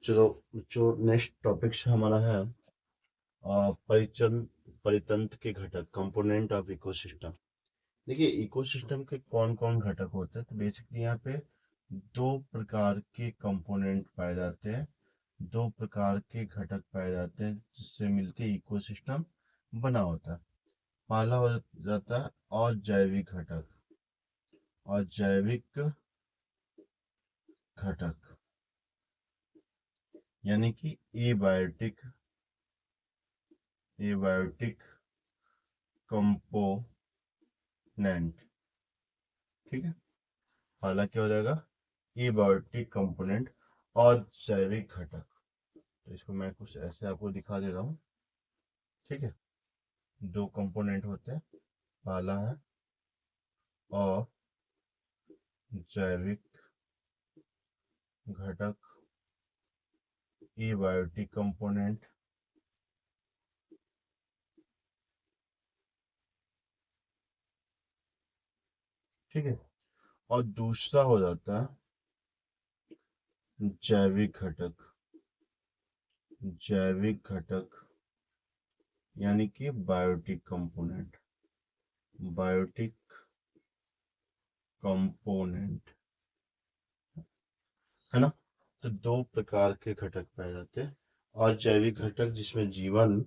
चलो, जो next topic हमारा है परिचन परितंत्र के घटक, कंपोनेंट ऑफ इकोसिस्टम। देखिए, इकोसिस्टम के कौन कौन घटक होते हैं। तो बेसिकली यहाँ पे दो प्रकार के कंपोनेंट पाए जाते हैं, दो प्रकार के घटक पाए जाते हैं जिससे मिलके इकोसिस्टम बना होता है। पहला हो जाता है अजैविक घटक, अजैविक घटक यानी कि एबायोटिक, एबायोटिक कंपोनेंट। ठीक है, पहला क्या हो जाएगा, एबायोटिक कंपोनेंट और जैविक घटक। तो इसको मैं कुछ ऐसे आपको दिखा दे रहा हूँ। ठीक है, दो कंपोनेंट होते हैं, पहला है अजैविक घटक, एबायोटिक कंपोनेंट। ठीक है, और दूसरा हो जाता है जैविक घटक, जैविक घटक यानी कि बायोटिक कंपोनेंट, बायोटिक कंपोनेंट, है ना। तो दो प्रकार के घटक पाए जाते हैं। और जैविक घटक जिसमें जीवन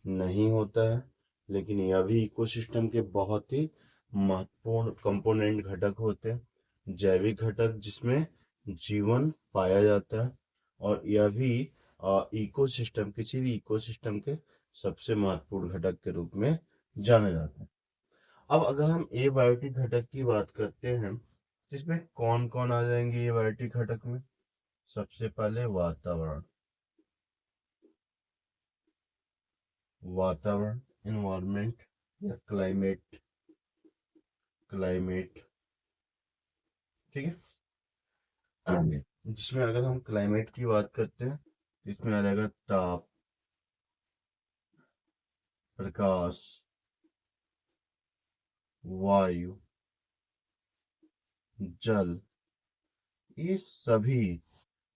नहीं होता है, लेकिन यह भी इकोसिस्टम के बहुत ही महत्वपूर्ण कंपोनेंट घटक होते हैं। जैविक घटक जिसमें जीवन पाया जाता है, और यह भी इकोसिस्टम, किसी भी इकोसिस्टम के सबसे महत्वपूर्ण घटक के रूप में जाने जाते हैं। अब अगर हम एबायोटिक घटक की बात करते हैं, तो इसमें कौन कौन आ जाएंगे एबायोटिक घटक में। सबसे पहले वातावरण, वातावरण इन्वायरमेंट या क्लाइमेट, क्लाइमेट। ठीक है, जिसमें अगर हम क्लाइमेट की बात करते हैं तो इसमें आ जाएगा ताप, प्रकाश, वायु, जल। ये सभी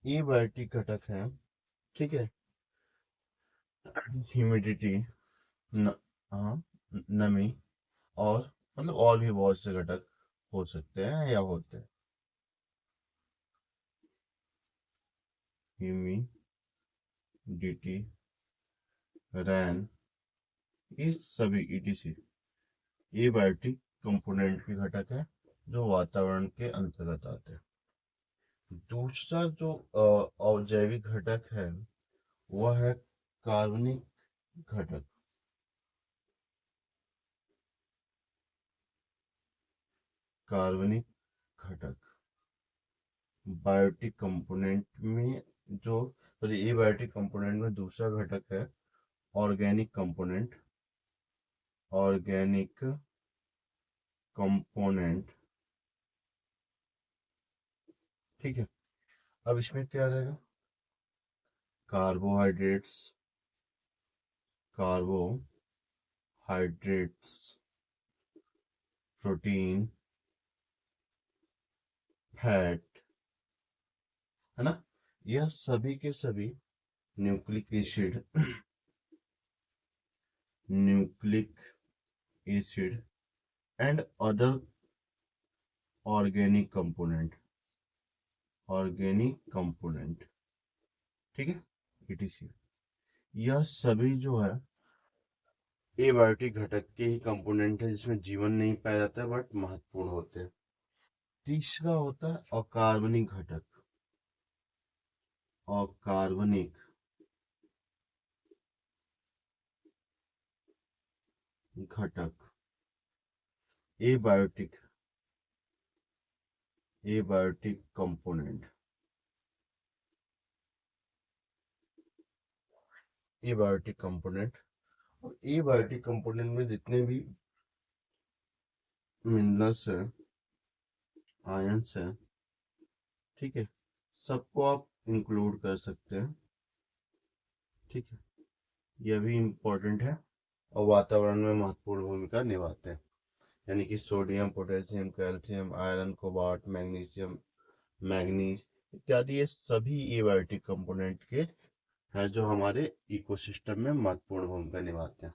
एबायोटिक घटक हैं। ठीक है, ह्यूमिडिटी, न, हाँ, नमी, और मतलब और भी बहुत से घटक हो सकते हैं या होते हैं। ह्यूमिडिटी, रैन, ये सभी ईटीसी एबायोटिक कंपोनेंट के घटक है जो वातावरण के अंतर्गत आते हैं। दूसरा जो अजैविक घटक है वह है कार्बनिक घटक, कार्बनिक घटक। बायोटिक कंपोनेंट में जो, तो एबायोटिक कंपोनेंट में दूसरा घटक है ऑर्गेनिक कंपोनेंट, ऑर्गेनिक कंपोनेंट। ठीक है, अब इसमें क्या आ जाएगा, कार्बोहाइड्रेट्स, कार्बोहाइड्रेट्स, प्रोटीन, फैट, है ना। यह सभी के सभी nucleic acid, nucleic acid and other organic component, organic component. ठीक है, etc। यह सभी जो है एबायोटिक घटक के ही कंपोनेंट है जिसमें जीवन नहीं पाया जाता है बट महत्वपूर्ण होते हैं। तीसरा होता है अकार्बनिक घटक, अकार्बनिक घटक, abiotic, abiotic component, abiotic component. और एबायोटिक कंपोनेंट में जितने भी मिनरल्स है, आयंस है, ठीक है, सबको आप इंक्लूड कर सकते हैं। ठीक है, यह भी इम्पोर्टेंट है और वातावरण में महत्वपूर्ण भूमिका निभाते हैं। यानी कि sodium, potassium, calcium, iron, cobalt, magnesium, manganese, इत्यादि, ये सभी एबायोटिक कंपोनेंट के हैं जो हमारे इकोसिस्टम में महत्वपूर्ण भूमिका निभाते हैं।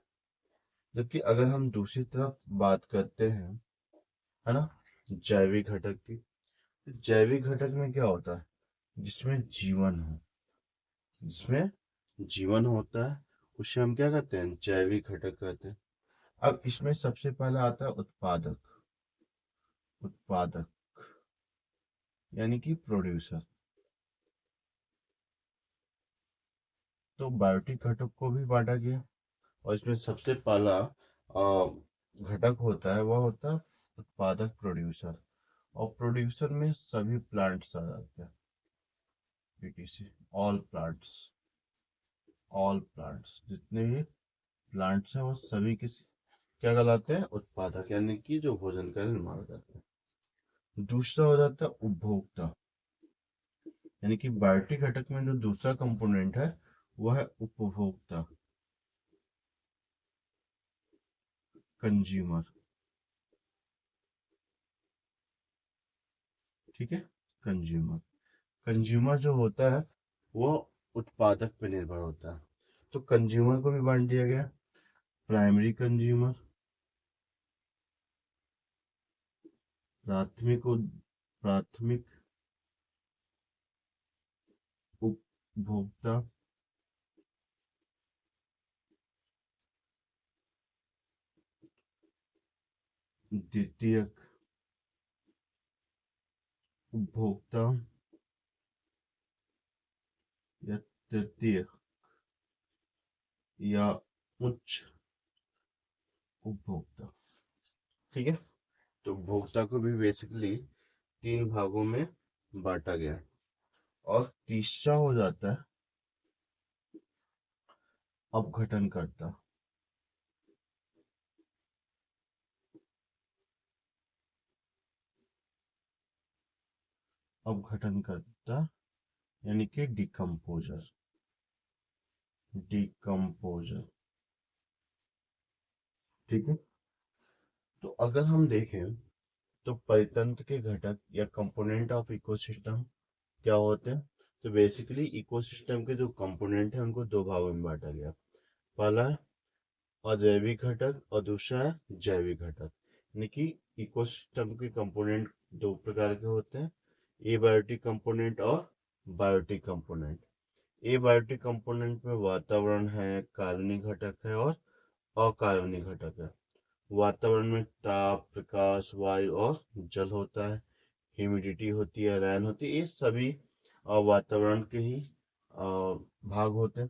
जबकि अगर हम दूसरी तरफ बात करते हैं, है ना, जैविक घटक की, तो जैविक घटक में क्या होता है, जिसमें जीवन हो, जिसमें जीवन होता है, उसे हम क्या कहते हैं, जैविक घटक कहते हैं। अब इसमें सबसे पहला आता है उत्पादक। उत्पादक यानी कि प्रोड्यूसर। तो बायोटिक घटक को भी बांटा गया, और इसमें सबसे पहला घटक होता है, वह होता है उत्पादक, प्रोड्यूसर। और प्रोड्यूसर में सभी प्लांट्स आ जाते हैं, PTC, all plants. All plants, जितने भी प्लांट्स हैं वो सभी किस क्या कहलाते हैं, उत्पादक, यानी कि जो भोजन का निर्माण करते हैं। दूसरा हो जाता है उपभोक्ता, यानी कि बायोटिक घटक में जो दूसरा कंपोनेंट है वह है उपभोक्ता, कंज्यूमर। ठीक है, कंज्यूमर। कंज्यूमर जो होता है वो उत्पादक पे निर्भर होता है। तो कंज्यूमर को भी बांट दिया गया, प्राइमरी कंज्यूमर, प्राथमिक उपभोक्ता, द्वितीयक उपभोक्ता, या तृतीय या उच्च उपभोक्ता। ठीक है, तो उपभोक्ता को भी बेसिकली 3 भागों में बांटा गया। और तीसरा हो जाता है अपघटनकर्ता। अपघटनकर्ता यानी कि डिकम्पोजर। डिकम्पोजर। ठीक है, तो अगर हम देखें तो परितंत्र के घटक या कंपोनेंट ऑफ इकोसिस्टम क्या होते हैं। तो बेसिकली इकोसिस्टम के जो कंपोनेंट हैं उनको 2 भागों में बांटा गया। पहला है अजैविक घटक और दूसरा है जैविक घटक। यानी कि इकोसिस्टम के कंपोनेंट 2 प्रकार के होते हैं, एबायोटिक कंपोनेंट और बायोटिक कंपोनेंट। एबायोटिक कंपोनेंट में वातावरण है, कार्बनिक घटक है और अकार्बनिक घटक है। वातावरण में ताप, प्रकाश, वायु और जल होता है, ह्यूमिडिटी होती है, रैन होती है, ये सभी वातावरण के ही भाग होते हैं।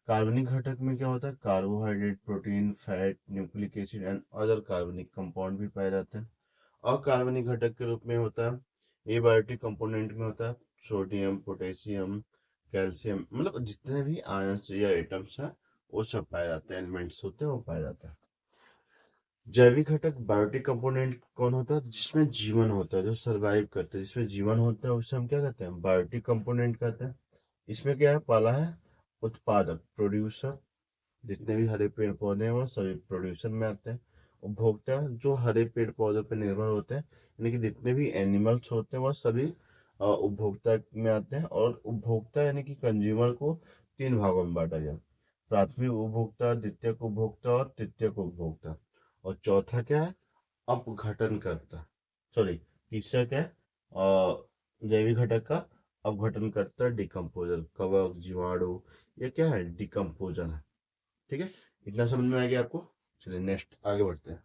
कार्बनिक घटक में क्या होता है, carbohydrate, protein, fat, nucleic acid and other कार्बनिक कंपाउंड भी पाए जाते हैं। अकार्बनिक घटक के रूप में होता है, एबायोटिक कंपोनेंट में होता है सोडियम, पोटेशियम, कैल्शियम, मतलब जितने भी आयंस या एटम्स हैं वो सब पाए जाते हैं, एलिमेंट्स होते हैं वो पाए जाते हैं। जैविक घटक बायोटिक कंपोनेंट कौन होता है, जिसमें जीवन होता है, जो सरवाइव करता है, जिसमें जीवन होता है उसे हम क्या कहते हैं, बायोटिक कंपोनेंट कहते हैं। इसमें क्या है, पहला है उत्पादक, प्रोड्यूसर, जितने भी हरे पेड़ पौधे हैं वो सभी प्रोड्यूसर में आते हैं। उपभोक्ता, जो हरे पेड़ पौधों पर निर्भर होते हैं, यानी कि जितने भी एनिमल्स होते हैं वह सभी उपभोक्ता में आते हैं। और उपभोक्ता यानी कि कंज्यूमर को 3 भागों में बांटा गया, प्राथमिक उपभोक्ता, द्वितीयक उपभोक्ता और तृतीयक उपभोक्ता। और चौथा क्या है, अपघटन करता, सॉरी, तीसरा क्या है, जैविक घटक का अपघटन करता, डिकम्पोजर, कवक, जीवाणु, ये क्या है, डिकम्पोजर है। ठीक है, इतना समझ में आ गया आपको। चलिए नेक्स्ट आगे बढ़ते हैं।